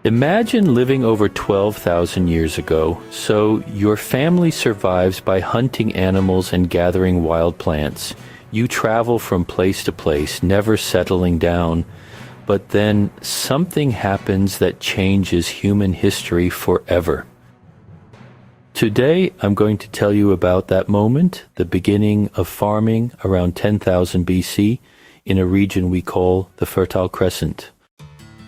Imagine living over 12,000 years ago. So your family survives by hunting animals and gathering wild plants. You travel from place to place, never settling down. But then something happens that changes human history forever. Today, I'm going to tell you about that moment, the beginning of farming around 10,000 BC in a region we call the Fertile Crescent.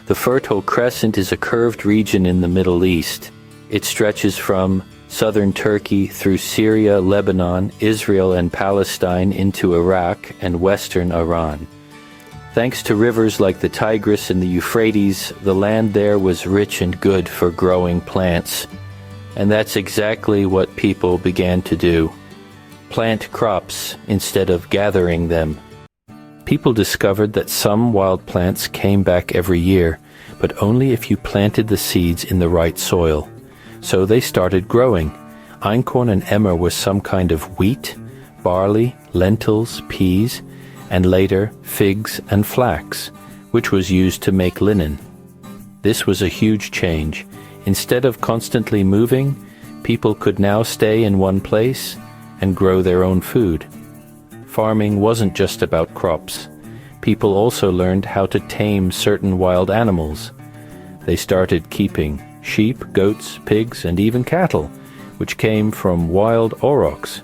The Fertile Crescent is a curved region in the Middle East. It stretches from southern Turkey through Syria, Lebanon, Israel, and Palestine into Iraq and western Iran. Thanks to rivers like the Tigris and the Euphrates, the land there was rich and good for growing plants. And that's exactly what people began to do. Plant crops instead of gathering them. People discovered that some wild plants came back every year, but only if you planted the seeds in the right soil. So they started growing. Einkorn and emmer was some kind of wheat, barley, lentils, peas, and later figs and flax, which was used to make linen. This was a huge change. Instead of constantly moving, people could now stay in one place and grow their own food. Farming wasn't just about crops. People also learned how to tame certain wild animals. They started keeping sheep, goats, pigs, and even cattle, which came from wild aurochs.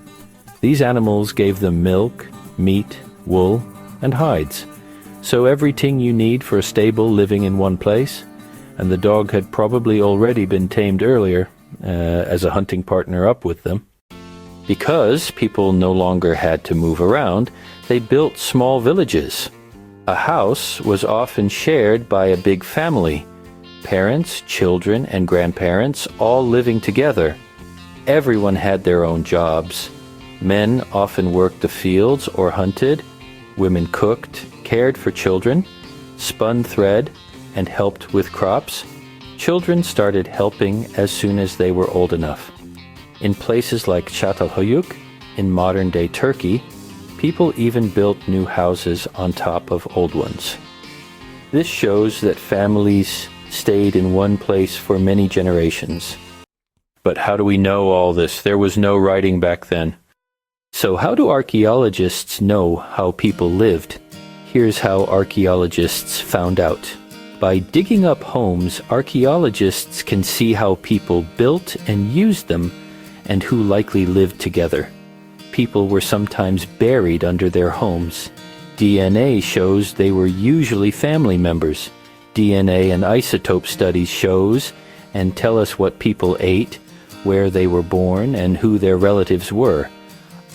These animals gave them milk, meat, wool, and hides. So everything you need for a stable living in one place, and the dog had probably already been tamed earlier as a hunting partner up with them. Because people no longer had to move around, they built small villages. A house was often shared by a big family. Parents, children, and grandparents all living together. Everyone had their own jobs. Men often worked the fields or hunted. Women cooked, cared for children, spun thread, and helped with crops. Children started helping as soon as they were old enough. In places like Çatalhöyük, in modern-day Turkey, people even built new houses on top of old ones. This shows that families stayed in one place for many generations. But how do we know all this? There was no writing back then. So how do archaeologists know how people lived? Here's how archaeologists found out. By digging up homes, archaeologists can see how people built and used them and who likely lived together. People were sometimes buried under their homes. DNA shows they were usually family members. DNA and isotope studies shows and tell us what people ate, where they were born, and who their relatives were.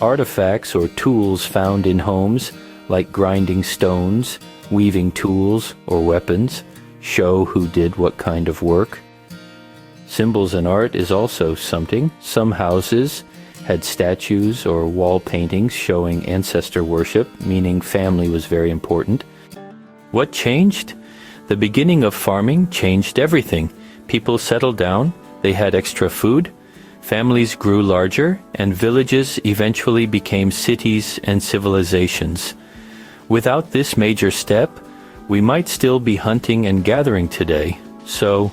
Artifacts or tools found in homes, like grinding stones, weaving tools, or weapons, show who did what kind of work. Symbols and art is also something. Some houses had statues or wall paintings showing ancestor worship, meaning family was very important. What changed? The beginning of farming changed everything. People settled down, they had extra food, families grew larger, and villages eventually became cities and civilizations. Without this major step, we might still be hunting and gathering today. So,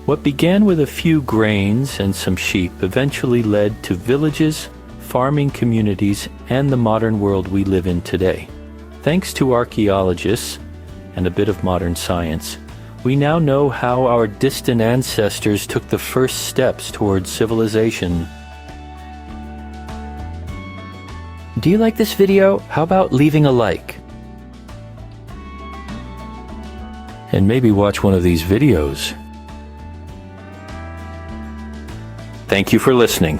what began with a few grains and some sheep eventually led to villages, farming communities, and the modern world we live in today. Thanks to archaeologists and a bit of modern science, we now know how our distant ancestors took the first steps towards civilization. Do you like this video? How about leaving a like? And maybe watch one of these videos. Thank you for listening.